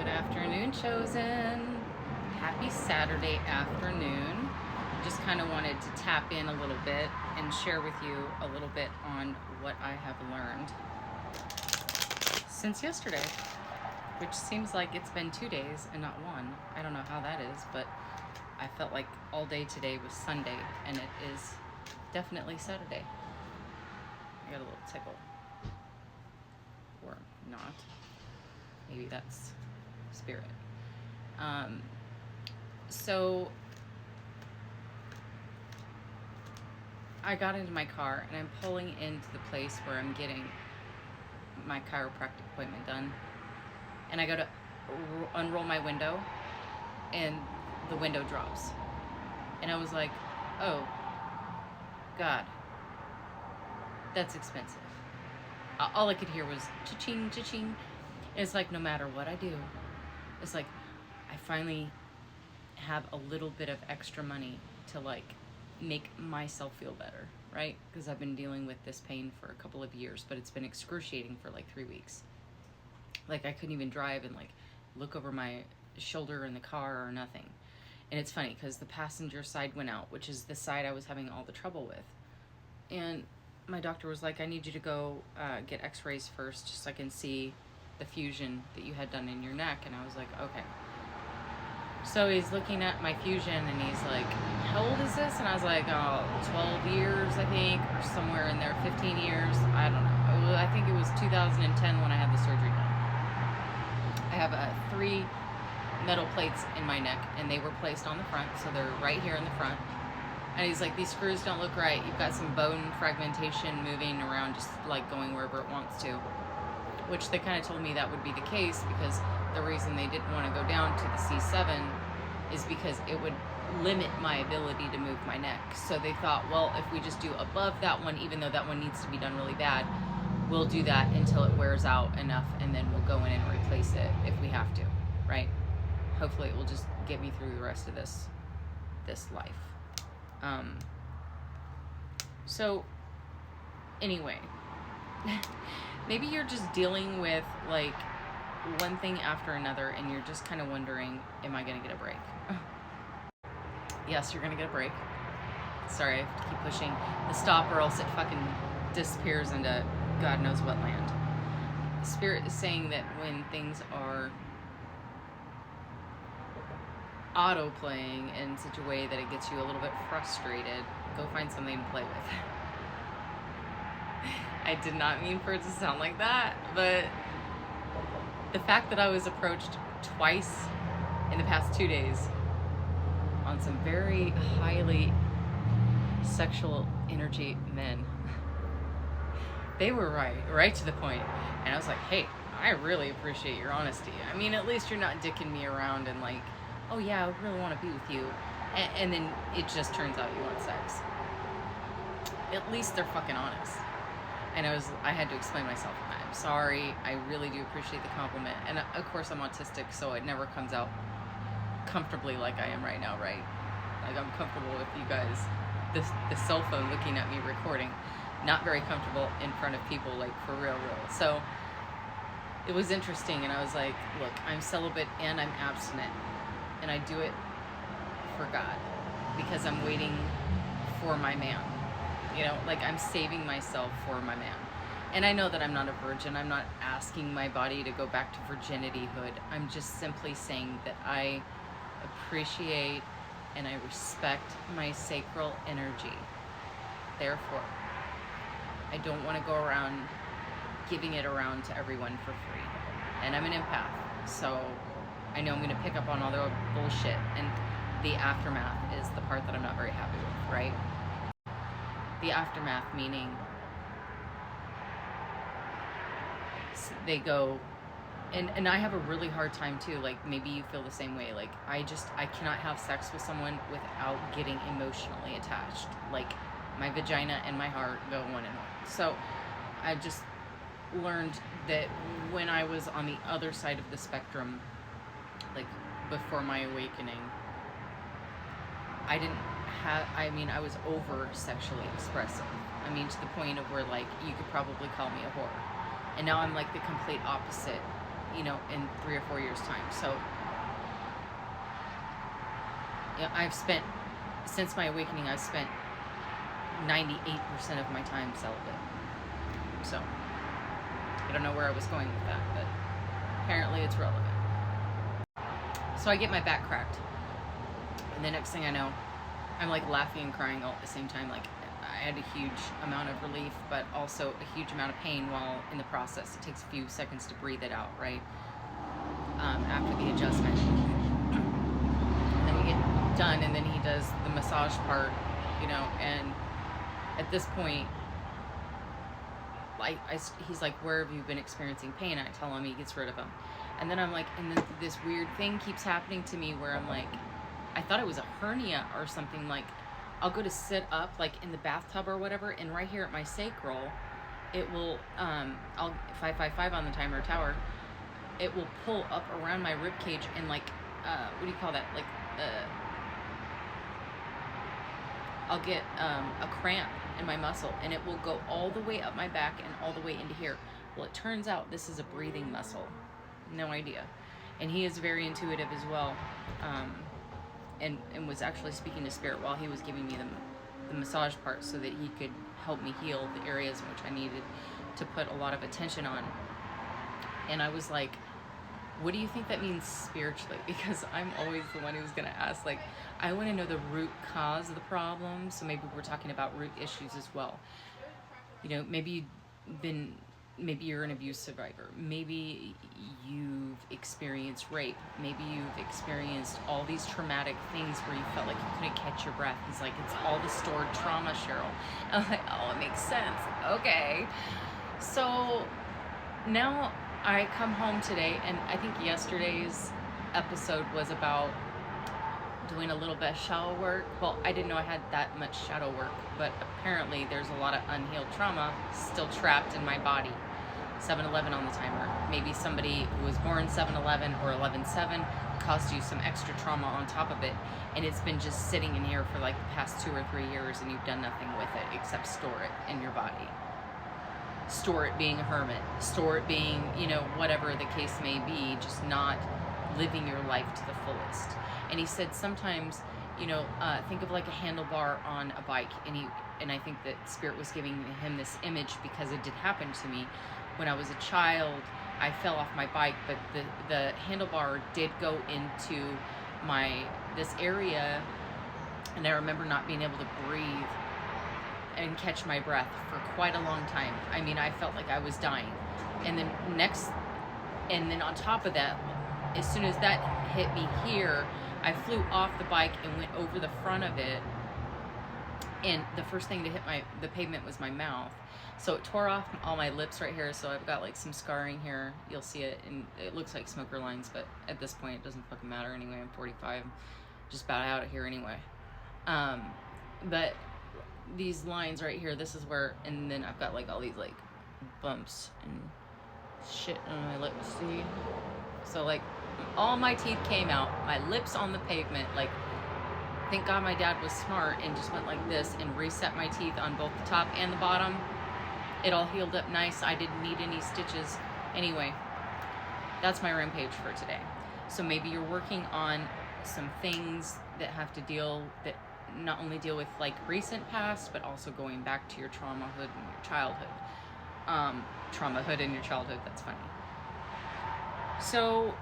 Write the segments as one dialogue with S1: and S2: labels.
S1: Good afternoon, Chosen. Happy Saturday afternoon. Just kind of wanted to tap in a little bit and share with you a little bit on what I have learned since yesterday, which seems like it's been 2 days and not one. I don't know how that is, but I felt like all day today was Sunday, and it is definitely Saturday. I got a little tickle. Or not. Maybe that's spirit. So I got into my car and I'm pulling into the place where I'm getting my chiropractic appointment done. And I go to unroll my window and the window drops. And I was like, oh, God, that's expensive. All I could hear was cha-ching, cha-ching. It's like no matter what I do, it's like I finally have a little bit of extra money to like make myself feel better, right? Because I've been dealing with this pain for a couple of years, but it's been excruciating for like 3 weeks. Like I couldn't even drive and like look over my shoulder in the car or nothing. And it's funny because the passenger side went out, which is the side I was having all the trouble with. And my doctor was like, I need you to go get x-rays first just so I can see the fusion that you had done in your neck. And I was like, okay. So he's looking at my fusion and he's like, how old is this? And I was like, oh, 12 years, I think, or somewhere in there, 15 years. I don't know. I think it was 2010 when I had the surgery done. I have 3 metal plates in my neck and they were placed on the front. So they're right here in the front. And he's like, these screws don't look right. You've got some bone fragmentation moving around, just like going wherever it wants to. Which they kind of told me that would be the case because the reason they didn't want to go down to the C7 is because it would limit my ability to move my neck. So they thought, well, if we just do above that one, even though that one needs to be done really bad, we'll do that until it wears out enough and then we'll go in and replace it if we have to, right? Hopefully it will just get me through the rest of this life. So anyway, maybe you're just dealing with like one thing after another and you're just kind of wondering, am I going to get a break? Yes, you're going to get a break. Sorry, I have to keep pushing the stop or else it fucking disappears into God knows what land. The spirit is saying that when things are auto-playing in such a way that it gets you a little bit frustrated, go find something to play with. I did not mean for it to sound like that, but the fact that I was approached twice in the past 2 days on some very highly sexual energy men, they were right to the point. And I was like, hey, I really appreciate your honesty. I mean, at least you're not dicking me around and like, oh yeah, I really want to be with you. And then it just turns out you want sex. At least they're fucking honest. And I had to explain myself. I'm sorry. I really do appreciate the compliment. And of course I'm autistic, so it never comes out comfortably like I am right now, right? Like I'm comfortable with you guys, the cell phone looking at me recording. Not very comfortable in front of people, like for real. So it was interesting, and I was like, look, I'm celibate and I'm abstinent. And I do it for God because I'm waiting for my man. You know, like I'm saving myself for my man. And I know that I'm not a virgin. I'm not asking my body to go back to virginityhood. I'm just simply saying that I appreciate and I respect my sacral energy. Therefore, I don't want to go around giving it around to everyone for free. And I'm an empath, so I know I'm going to pick up on all the bullshit, and the aftermath is the part that I'm not very happy with, right? The aftermath meaning they go, and I have a really hard time too, like maybe you feel the same way, like I cannot have sex with someone without getting emotionally attached. Like my vagina and my heart go one and one. So I just learned that when I was on the other side of the spectrum, like before my awakening, I was over sexually expressive. I mean, to the point of where like you could probably call me a whore. And now I'm like the complete opposite. in 3 or 4 years time. So I've spent, since my awakening, I've spent 98% of my time celibate. So I don't know where I was going with that, but apparently it's relevant. So I get my back cracked, and the next thing I know, I'm like laughing and crying all at the same time. Like, I had a huge amount of relief, but also a huge amount of pain while in the process. It takes a few seconds to breathe it out, right? After the adjustment. And then we get done, and then he does the massage part, and at this point, he's like, where have you been experiencing pain? I tell him, he gets rid of them. And then I'm like, and then this weird thing keeps happening to me where I'm like, I thought it was a hernia or something. Like, I'll go to sit up, like in the bathtub or whatever, and right here at my sacral, it will, I'll 555 on the timer tower, it will pull up around my rib cage and like, what do you call that? Like, I'll get a cramp in my muscle, and it will go all the way up my back and all the way into here. Well, it turns out this is a breathing muscle. No idea. And he is very intuitive as well, and was actually speaking to spirit while he was giving me the massage part so that he could help me heal the areas in which I needed to put a lot of attention on. And I was like, what do you think that means spiritually? Because I'm always the one who's going to ask, like, I want to know the root cause of the problem. So maybe we're talking about root issues as well. Maybe you're an abuse survivor. Maybe you've experienced rape. Maybe you've experienced all these traumatic things where you felt like you couldn't catch your breath. He's like, it's all the stored trauma, Cheryl. And I'm like, oh, it makes sense. Okay. So now I come home today, and I think yesterday's episode was about doing a little bit of shadow work. Well, I didn't know I had that much shadow work, but apparently there's a lot of unhealed trauma still trapped in my body. 7/11 on the timer. Maybe somebody who was born 7/11 or 11/7 caused you some extra trauma on top of it, and it's been just sitting in here for like the past 2 or 3 years, and you've done nothing with it except store it in your body. Store it being a hermit. Store it being, whatever the case may be, just not living your life to the fullest. And he said sometimes, think of like a handlebar on a bike, and I think that Spirit was giving him this image because it did happen to me. When I was a child, I fell off my bike, but the handlebar did go into this area, and I remember not being able to breathe and catch my breath for quite a long time. I mean, I felt like I was dying. And then on top of that, as soon as that hit me here, I flew off the bike and went over the front of it, and the first thing to hit the pavement was my mouth. So it tore off all my lips right here, so I've got like some scarring here. You'll see it, and it looks like smoker lines, but at this point it doesn't fucking matter anyway. I'm 45, just about out of here anyway. But these lines right here, this is where, and then I've got like all these like bumps and shit on my lips, see? So like all my teeth came out, my lips on the pavement. Like, thank God my dad was smart and just went like this and reset my teeth on both the top and the bottom. It all healed up nice. I didn't need any stitches. Anyway, that's my rampage for today. So maybe you're working on some things that have to not only deal with like recent past, but also going back to your traumahood and your childhood. Traumahood in your childhood, that's funny. So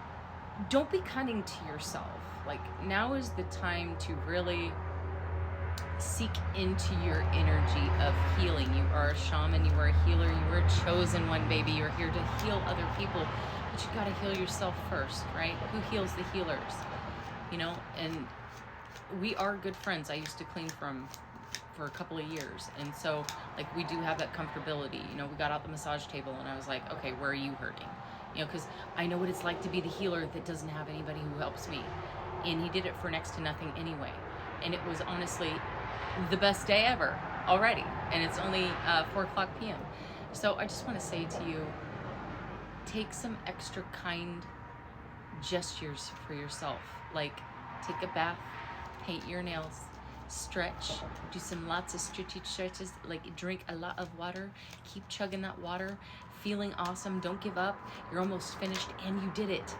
S1: don't be cunning to yourself. Like, now is the time to really seek into your energy of healing. You are a shaman, you are a healer, you are a chosen one, baby. You're here to heal other people, but you gotta heal yourself first, right? Who heals the healers? And we are good friends. I used to clean for a couple of years, and so like we do have that comfortability. We got out the massage table, and I was like, okay, where are you hurting? Because I know what it's like to be the healer that doesn't have anybody who helps me. And he did it for next to nothing anyway. And it was honestly the best day ever already. And it's only 4:00 p.m. So I just want to say to you, take some extra kind gestures for yourself. Like, take a bath, paint your nails, stretch, do some lots of stretches, like drink a lot of water, keep chugging that water, feeling awesome. Don't give up. You're almost finished and you did it.